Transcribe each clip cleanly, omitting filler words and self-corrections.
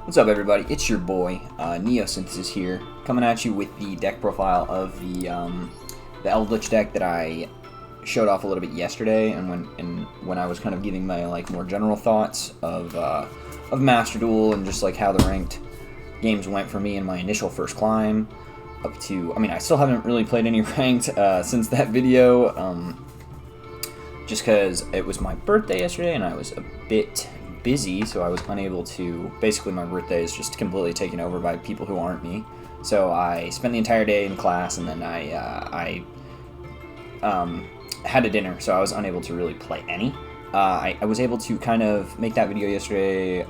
What's up, everybody? It's your boy, Neosynthesis here, coming at you with the deck profile of the Eldlich deck that I showed off a little bit yesterday, and when I was kind of giving my more general thoughts of Master Duel and just how the ranked games went for me in my initial first climb up to. I mean, I still haven't really played any ranked since that video, just because it was my birthday yesterday and I was a bit busy, so I was unable to. Basically, my birthday is just completely taken over by people who aren't me. So I spent the entire day in class, and then I had a dinner, so I was unable to really play any. I was able to kind of make that video yesterday,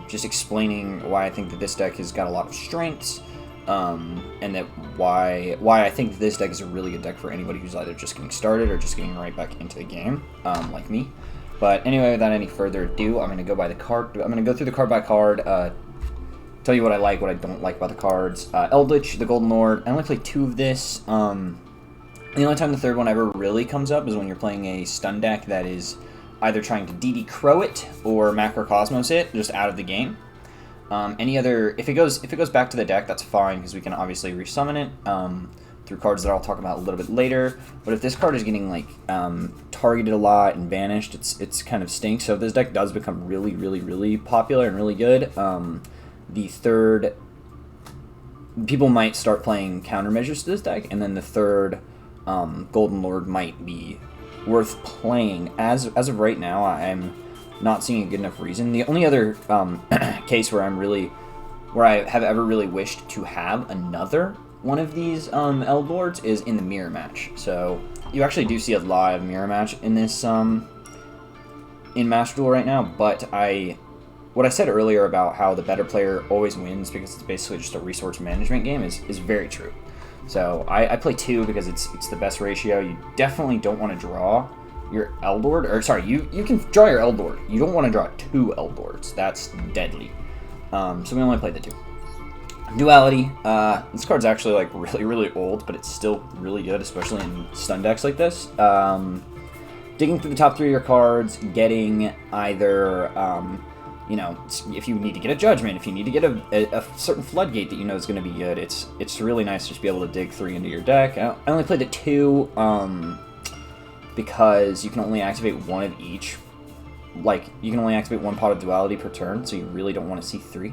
just explaining why I think that this deck has got a lot of strengths, and that why I think this deck is a really good deck for anybody who's either just getting started or just getting right back into the game, like me. But anyway, without any further ado, I'm going to go by the card. I'm going to go through the card by card, tell you what I like, what I don't like about the cards. Eldlich, the Golden Lord. I only played 2 of this. The only time the third one ever really comes up is when you're playing a stun deck that is either trying to DD Crow it or Macrocosmos it just out of the game. Any other, if it goes back to the deck, that's fine, because we can obviously resummon it through cards that I'll talk about a little bit later. But if this card is getting targeted a lot and banished, it's kind of stinks. So if this deck does become really popular and really good, the third, people might start playing countermeasures to this deck, and then the third Golden Lord might be worth playing. As of right now, I'm not seeing a good enough reason. The only other case where I have ever really wished to have another one of these Eld Lords is in the mirror match. So you actually do see a live mirror match in this in Master Duel right now. But what I said earlier about how the better player always wins because it's basically just a resource management game is very true. So I play 2 because it's the best ratio. You definitely don't want to draw your Eld Lord, or sorry, you can draw your Eld Lord. You don't want to draw 2 Eld Lords. That's deadly. So we only played the 2. Duality. This card's actually really old, but it's still really good, especially in stun decks like this. Digging through the top 3 of your cards, getting either if you need to get a Judgment, if you need to get a certain Floodgate that you know is going to be good, it's really nice to just be able to dig 3 into your deck. I only played the 2 because you can only activate 1 of each. You can only activate 1 pot of Duality per turn, so you really don't want to see 3.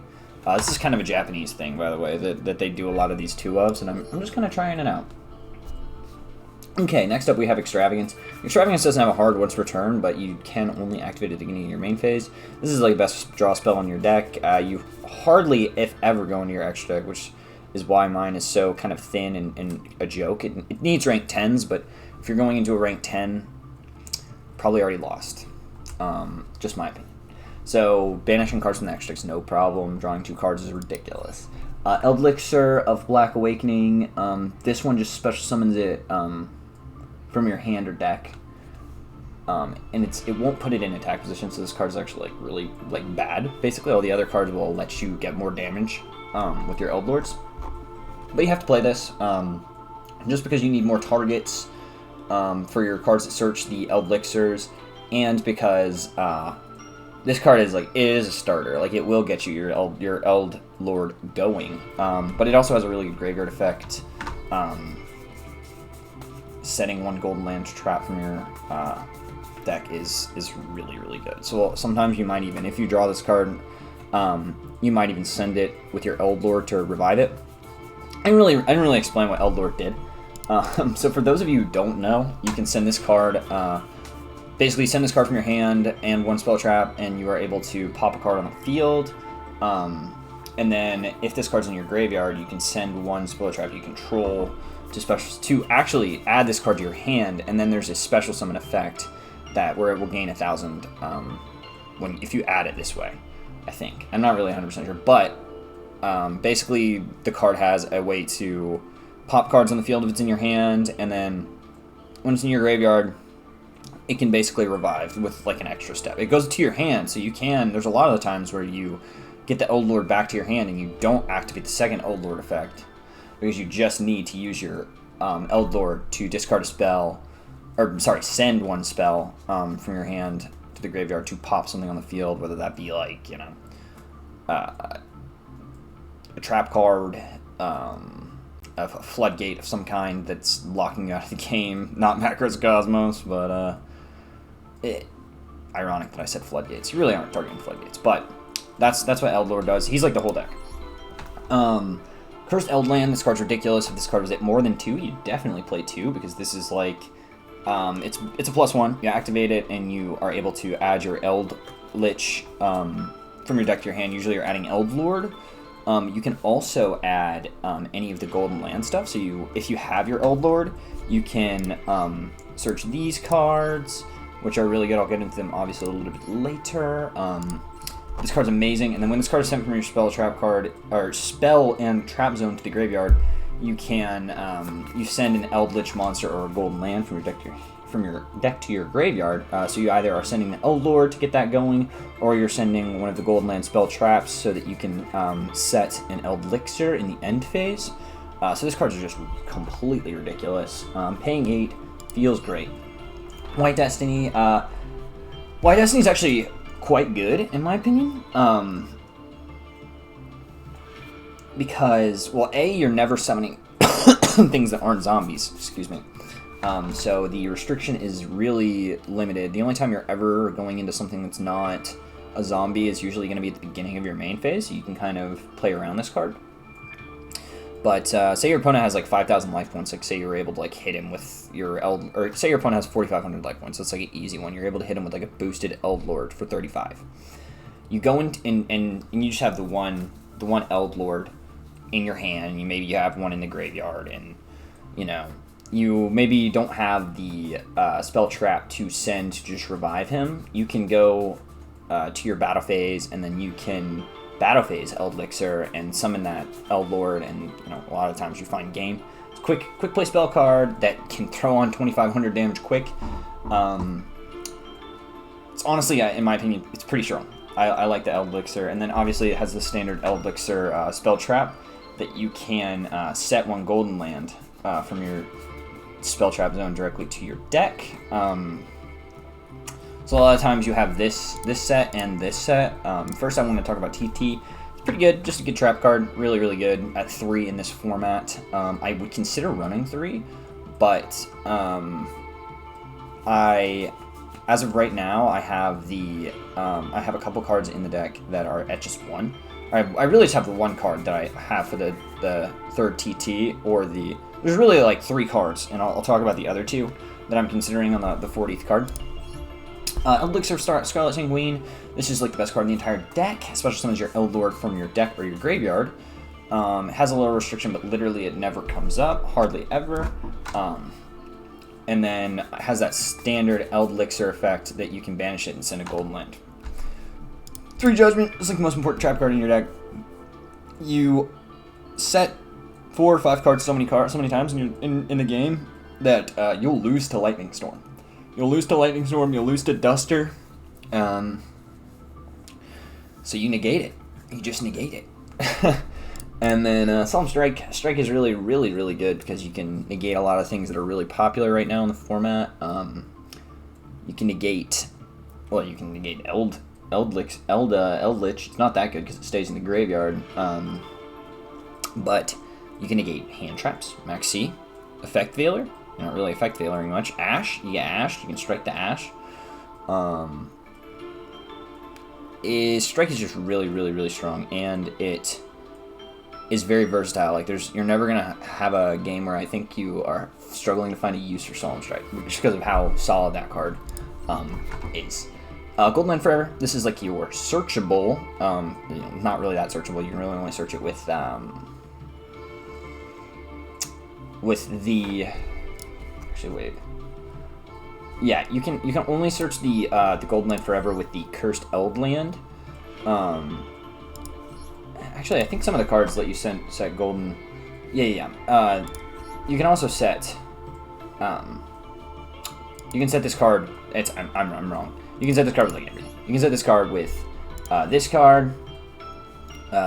This is kind of a Japanese thing, by the way, that they do a lot of these 2-ofs, and I'm just kind of trying it out. Okay, next up we have Extravagance. Extravagance doesn't have a hard once per turn, but you can only activate it at the beginning of your main phase. This is the best draw spell on your deck. You hardly, if ever, go into your extra deck, which is why mine is so kind of thin and a joke. It needs rank 10s, but if you're going into a rank 10, probably already lost. Just my opinion. So, banishing cards from the extra deck is no problem. Drawing 2 cards is ridiculous. Eldlich of Black Awakening. This one just special summons it from your hand or deck. And it won't put it in attack position, so this card's actually really bad. Basically, all the other cards will let you get more damage with your Eld Lords. But you have to play this just because you need more targets for your cards that search the Eldlichers, and because this card is it is a starter. It will get you your Eld Lord going, but it also has a really good graveyard effect. Setting 1 Golden Land trap from your deck is really good. So sometimes you might even, if you draw this card, you might even send it with your Eld Lord to revive it. I didn't really explain what Eld Lord did. So for those of you who don't know, you can send this card. Basically, send this card from your hand and 1 spell trap, and you are able to pop a card on the field. And then, if this card's in your graveyard, you can send 1 spell trap you control to actually add this card to your hand. And then there's a special summon effect where it will gain 1,000 if you add it this way. I think I'm not really 100% sure, but basically the card has a way to pop cards on the field if it's in your hand, and then when it's in your graveyard, it can basically revive with an extra step. It goes to your hand, so you can. There's a lot of the times where you get the Eld Lord back to your hand and you don't activate the second Eld Lord effect because you just need to use your Eld Lord to discard a spell, or send 1 spell from your hand to the graveyard to pop something on the field, whether that be trap card, a floodgate of some kind that's locking you out of the game. Not Macros Cosmos, but ironic that I said floodgates. You really aren't targeting floodgates, but that's what Eldlord does. He's like the whole deck. Cursed Eldland, this card's ridiculous. If this card was at more than 2, you definitely play 2, because this is like, it's a +1. You activate it, and you are able to add your Eldlich from your deck to your hand. Usually you're adding Eldlord. You can also add any of the golden land stuff. So if you have your Eldlord, you can search these cards, which are really good. I'll get into them obviously a little bit later. This card's amazing, and then when this card is sent from your spell and trap zone to the graveyard, you can you send an Eldlich monster or a golden land from your deck to your graveyard. So you either are sending the Eldlord to get that going, or you're sending one of the golden land spell traps so that you can set an Eldlixir in the end phase. So this cards are just completely ridiculous. Paying 8 feels great. White Destiny. White Destiny is actually quite good, in my opinion, because, well, A, you're never summoning things that aren't zombies, excuse me, so the restriction is really limited. The only time you're ever going into something that's not a zombie is usually going to be at the beginning of your main phase, so you can kind of play around this card. But say your opponent has like 5,000 life points, like say you're able to like hit him with your or say your opponent has 4,500 life points, that's like an easy one. You're able to hit him with like a boosted Eldlord for 35. You go in and you just have the one Eldlord in your hand, and maybe you have one in the graveyard, and you know, you maybe don't have the spell trap to send to just revive him. You can go to your battle phase, and then you can battle phase Eldlixir and summon that Eldlord, and you know, a lot of times you find game. It's a quick play spell card that can throw on 2,500 damage quick. It's honestly, in my opinion, it's pretty strong. I like the Eldlixir, and then obviously it has the standard Eldlixir spell trap that you can set one golden land from your spell trap zone directly to your deck. So a lot of times you have this set and this set. First I want to talk about TT. It's pretty good, just a good trap card, really, really good at 3 in this format. I would consider running 3, but as of right now, I have a couple cards in the deck that are at just 1. I really just have the 1 card that I have for the third TT, or there's really like 3 cards, and I'll talk about the other 2 that I'm considering on the 40th card. Eldlixir Scarlet Sanguine. This is like the best card in the entire deck, especially summons your Eldlord from your deck or your graveyard. It has a little restriction, but literally it never comes up, hardly ever. And then it has that standard Eldlixir effect that you can banish it and send a golden land. 3 Judgment is like the most important trap card in your deck. You set 4 or 5 cards so many times in the game that you'll lose to Lightning Storm. You'll lose to Lightning Storm, you'll lose to Duster. So you negate it. You just negate it. And then Solemn Strike. Strike is really, really, really good because you can negate a lot of things that are really popular right now in the format. You can negate Eldlich. It's not that good because it stays in the graveyard. But you can negate hand traps, Max C, Effect Veiler. You're not really Effect Veiling much. Ash, you get Ash, you can strike the Ash. Strike is just really, really, really strong, and it is very versatile. Like you're never gonna have a game where I think you are struggling to find a use for Solemn Strike, just because of how solid that card is. Golden Land Forever. This is like your searchable. Not really that searchable. You can really only search it with the. Actually, wait. Yeah, you can only search the Golden Land Forever with the Cursed Eldland. Actually, I think some of the cards let you set golden. Yeah. You can also set. You can set this card. I'm wrong. You can set this card with like everything. You can set this card with this card,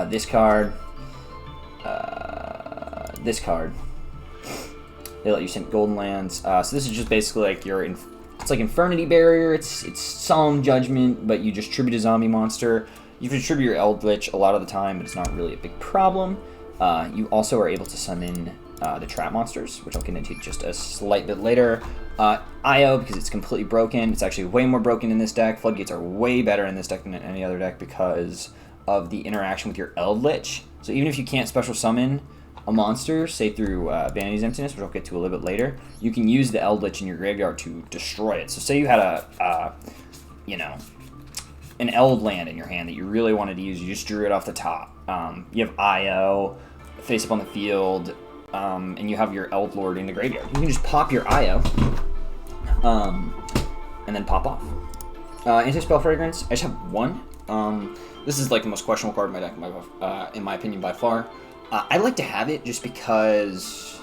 this card, this card. They let you send golden lands. So this is just basically like it's like Infernity Barrier. It's Solemn Judgment, but you just tribute a zombie monster. You can tribute your Eldlich a lot of the time, but it's not really a big problem. You also are able to summon the trap monsters, which I'll get into just a slight bit later. IO, because it's completely broken. It's actually way more broken in this deck. Floodgates are way better in this deck than in any other deck because of the interaction with your Eldlich. So even if you can't special summon a monster, say through Vanity's Emptiness, which I'll get to a little bit later, you can use the Eldlich in your graveyard to destroy it. So say you had an Eld land in your hand that you really wanted to use, you just drew it off the top. You have IO, face up on the field, and you have your Eld Lord in the graveyard. You can just pop your IO, and then pop off. Anti-Spell Fragrance, I just have one. This is like the most questionable card in my deck, in my opinion, by far. I like to have it just because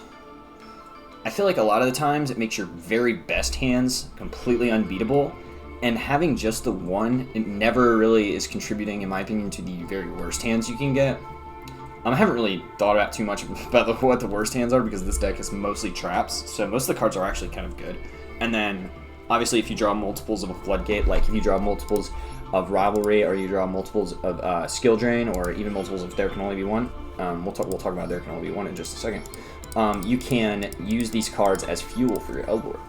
I feel like a lot of the times it makes your very best hands completely unbeatable, and having just the one, it never really is contributing, in my opinion, to the very worst hands you can get. I haven't really thought about too much about what the worst hands are because this deck is mostly traps, so most of the cards are actually kind of good. And then, obviously, if you draw multiples of a Floodgate, like if you draw multiples of Rivalry, or you draw multiples of Skill Drain, or even multiples of There Can Only Be One, we'll talk about There Can Only Be One in just a second, you can use these cards as fuel for your Eldlord.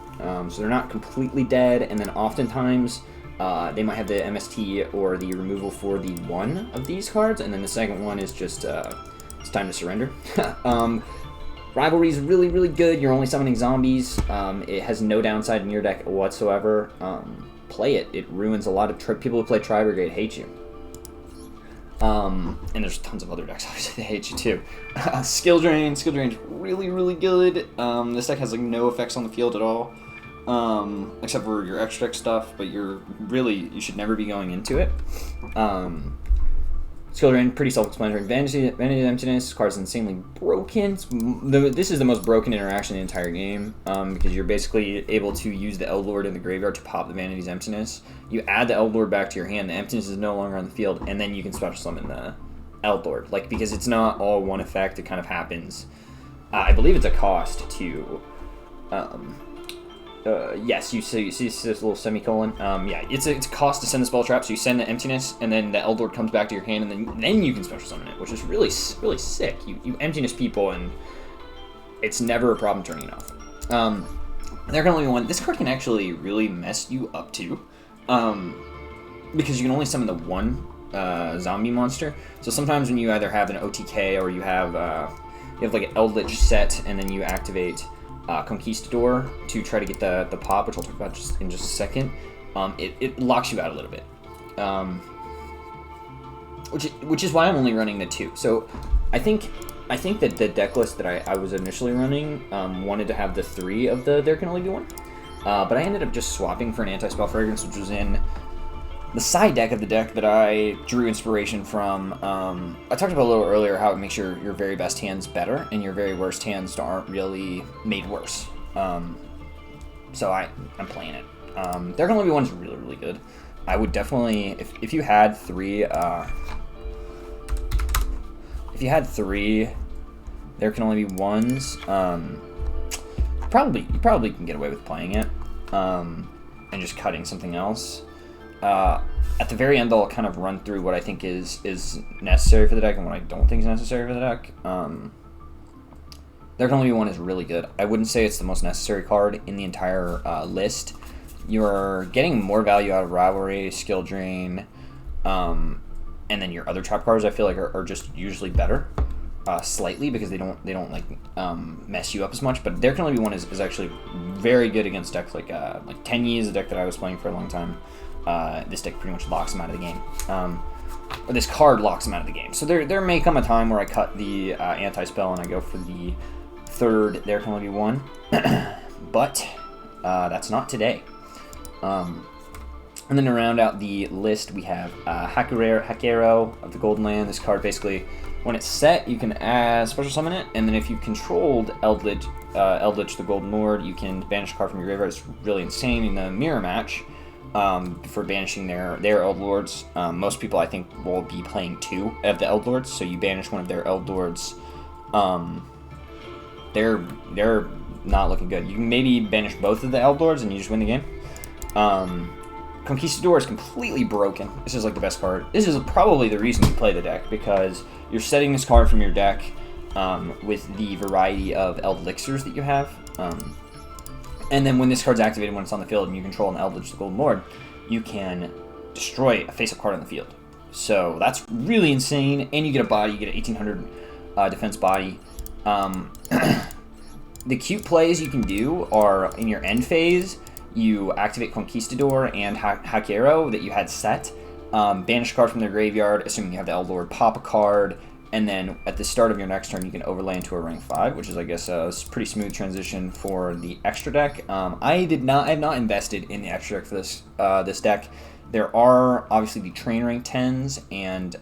So they're not completely dead, and then oftentimes they might have the MST or the removal for the one of these cards, and then the second one is just it's time to surrender. Rivalry is really, really good. You're only summoning zombies. It has no downside in your deck whatsoever. Play it. It ruins a lot of people who play Tri-Brigade hate you. And there's tons of other decks, obviously, they hate you too. Skill Drain's really, really good. This deck has like no effects on the field at all, except for your extra deck stuff, but you should never be going into it. Skill Drain, pretty self-explanatory. Vanity's Emptiness, card's insanely broken. This is the most broken interaction in the entire game, because you're basically able to use the Eldlord in the graveyard to pop the Vanity's Emptiness. You add the Eldlord back to your hand, the Emptiness is no longer on the field, and then you can special summon the Eldlord. Like, because it's not all one effect, it kind of happens. I believe it's a cost to... yes, you see this little semicolon. Yeah, it's a cost to send the spell trap, so you send the Emptiness, and then the Eldlord comes back to your hand, and then you can special summon it, which is really, really sick. You Emptiness people, and it's never a problem turning it off. There can only be one. This card can actually really mess you up too, because you can only summon the one zombie monster. So sometimes when you either have an OTK or you have like an Eldlich set, and then you activate Conquistador to try to get the pop, which I'll talk about in just a second, it locks you out a little bit, which is why I'm only running the two. So I think that the deck list that I was initially running wanted to have the three of the There Can Only Be One, but I ended up just swapping for an Anti-Spell Fragrance, which was in the side deck of the deck that I drew inspiration from. I talked about a little earlier how it makes your very best hands better, and your very worst hands aren't really made worse. So I'm playing it. There Can Only Be One is really, really good. I would definitely, if you had three, There Can Only Be Ones, you probably can get away with playing it, and just cutting something else. At the very end, I'll kind of run through what I think is necessary for the deck and what I don't think is necessary for the deck. There Can Only Be One is really good. I wouldn't say it's the most necessary card in the entire list. You're getting more value out of Rivalry, Skill Drain, and then your other trap cards I feel like are just usually better, slightly, because they don't like mess you up as much. But There Can Only Be One is actually very good against decks like Tenyi is a deck that I was playing for a long time. This deck pretty much locks him out of the game. Or this card locks him out of the game. So there may come a time where I cut the anti-spell and I go for the third There Can Only Be One. But that's not today. And then to round out the list, we have Hakero of the Golden Land. This card basically, when it's set, you can special summon it, and then if you controlled Eldlich the Golden Lord, you can banish a card from your graveyard. It's really insane in the mirror match. For banishing their Eldlords. Most people, I think, will be playing two of the Eldlords, so you banish one of their Eldlords. They're not looking good. You can maybe banish both of the Eldlords and you just win the game. Conquistador is completely broken. This is like the best card. This is probably the reason you play the deck, because you're setting this card from your deck with the variety of elixirs that you have. And then when this card's activated, when it's on the field and you control an Eldlich Golden Lord, you can destroy a face-up card on the field. So that's really insane. And you get a body, you get an 1800 defense body. The cute plays you can do are in your end phase, you activate Conquistador and Hakero that you had set, banish a card from their graveyard, assuming you have the Elder Lord, pop a card, and then at the start of your next turn, you can overlay into a rank 5, which is, I guess, a pretty smooth transition for the extra deck. I have not invested in the extra deck for this deck. There are obviously the train rank 10s, and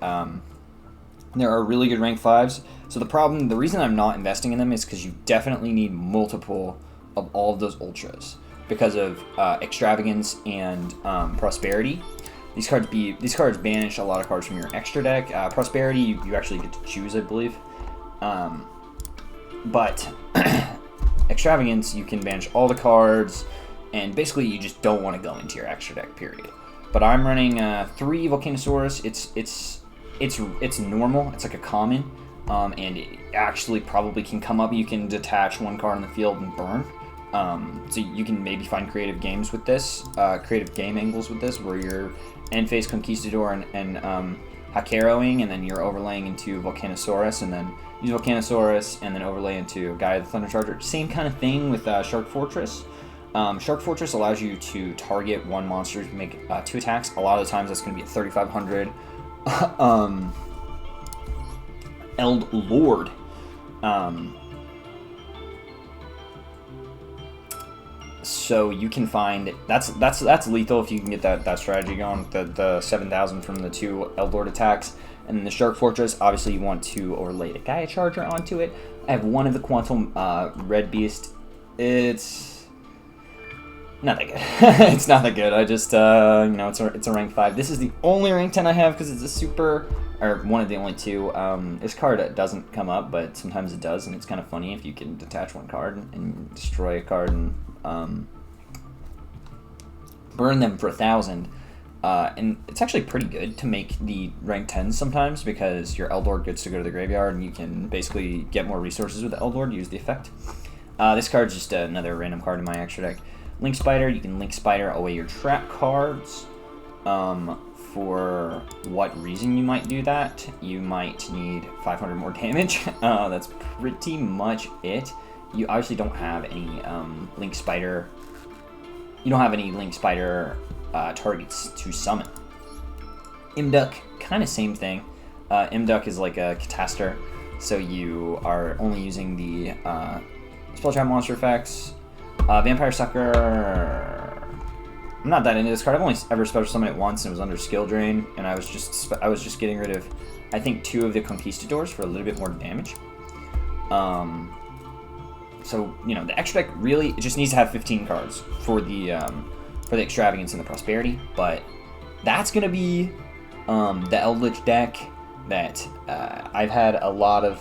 there are really good rank 5s. So the reason I'm not investing in them is because you definitely need multiple of all of those ultras because of extravagance and prosperity. These cards banish a lot of cards from your extra deck. Prosperity, you actually get to choose, I believe. But extravagance, you can banish all the cards, and basically you just don't want to go into your extra deck, period. But I'm running 3 Volcanosaurus. It's normal. It's like a common, and it actually probably can come up. You can detach 1 card on the field and burn. So you can maybe find creative games with this, creative game angles with this, where you're end phase Conquistador and Hakeroing, and then you're overlaying into Volcanosaurus, and then use Volcanosaurus, and then overlay into Gaia the Thunder Charger. Same kind of thing with Shark Fortress. Shark Fortress allows you to target 1 monster to make 2 attacks. A lot of the times that's going to be at 3,500. Eld Lord. So you can find that's lethal if you can get that strategy going. The 7,000 from the 2 Eldlord attacks, and then the Shark Fortress. Obviously, you want to overlay the Gaia Charger onto it. I have 1 of the Quantum Red Beast. It's not that good. It's not that good. I just it's a rank 5. This is the only rank 10 I have because it's a super, or one of the only 2. This card doesn't come up, but sometimes it does, and it's kind of funny if you can detach 1 card and destroy a card and burn them for 1,000. And it's actually pretty good to make the rank 10s sometimes, because your Eldlord gets to go to the graveyard and you can basically get more resources with the Eldlord, use the effect. This card's just another random card in my extra deck. Link Spider, you can Link Spider away your trap cards. For what reason you might do that? You might need 500 more damage. That's pretty much it. You obviously don't have any Link Spider. You don't have any Link Spider targets to summon. Imduck, kind of same thing. Imduck is like a Catastor, so you are only using the Spell Trap monster effects. Vampire Sucker. I'm not that into this card. I've only ever special summoned it once, and it was under Skill Drain, and I was just getting rid of, I think, 2 of the Conquistadors for a little bit more damage. So the extra deck really, it just needs to have 15 cards for the extravagance and the prosperity. But that's gonna be the Eldlich deck that I've had a lot of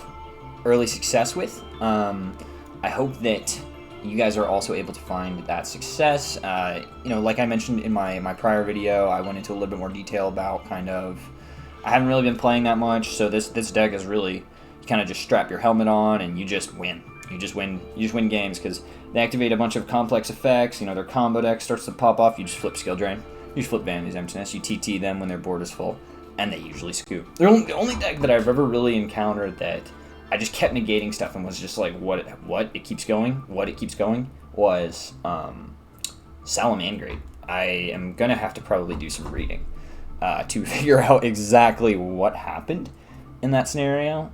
early success with. I hope that you guys are also able to find that success. Like I mentioned in my prior video, I went into a little bit more detail about I haven't really been playing that much, so this deck is really, you kind of just strap your helmet on and you just win. You just win games because they activate a bunch of complex effects. Their combo deck starts to pop off. You just flip Skill Drain. You just flip Vanity's Emptiness. You TT them when their board is full, and they usually scoop. The only deck that I've ever really encountered that I just kept negating stuff and was just like, what it keeps going was Salamangreat. I am gonna have to probably do some reading to figure out exactly what happened in that scenario.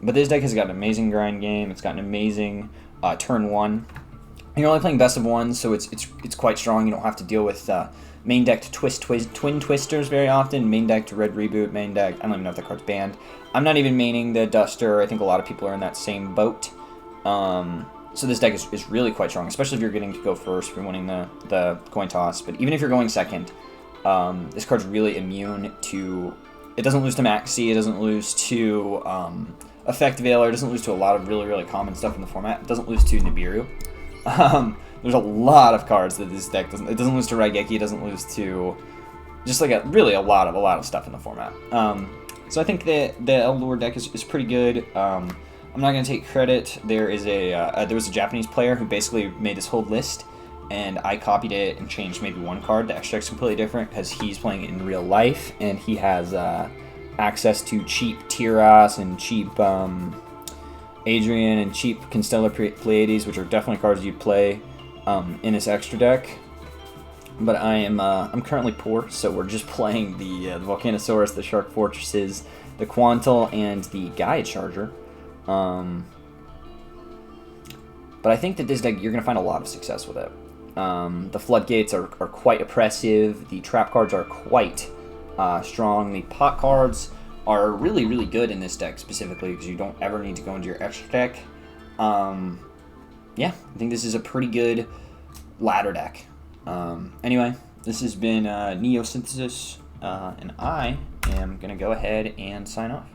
But this deck has got an amazing grind game. It's got an amazing turn 1. You're only playing best of 1, so it's quite strong. You don't have to deal with main deck to Twin Twisters very often. Main deck to Red Reboot. Main deck, I don't even know if that card's banned. I'm not even maining the Duster. I think a lot of people are in that same boat. So this deck is really quite strong, especially if you're getting to go first, if you're winning the coin toss. But even if you're going second, this card's really immune to... It doesn't lose to Maxi. It doesn't lose to... Effect Veiler. It doesn't lose to a lot of really, really common stuff in the format. It doesn't lose to Nibiru. There's a lot of cards that this deck doesn't. It doesn't lose to Raigeki. It doesn't lose to just like really a lot of stuff in the format. So I think the Eldlich deck is pretty good. I'm not gonna take credit. There was a Japanese player who basically made this whole list, and I copied it and changed maybe one card. The extract's completely different because he's playing it in real life, and he has access to cheap Tiras and cheap Adrian and cheap Constellar Pleiades, which are definitely cards you'd play in this extra deck. But I'm currently poor, so we're just playing the Volcanosaurus, the Shark Fortresses, the Quantal, and the Gaia Charger. But I think that this deck, you're going to find a lot of success with it. The Floodgates are quite oppressive. The trap cards are quite strong. The pot cards are really, really good in this deck specifically because you don't ever need to go into your extra deck. Yeah, I think this is a pretty good ladder deck. Anyway, this has been Neosynthesis, and I am going to go ahead and sign off.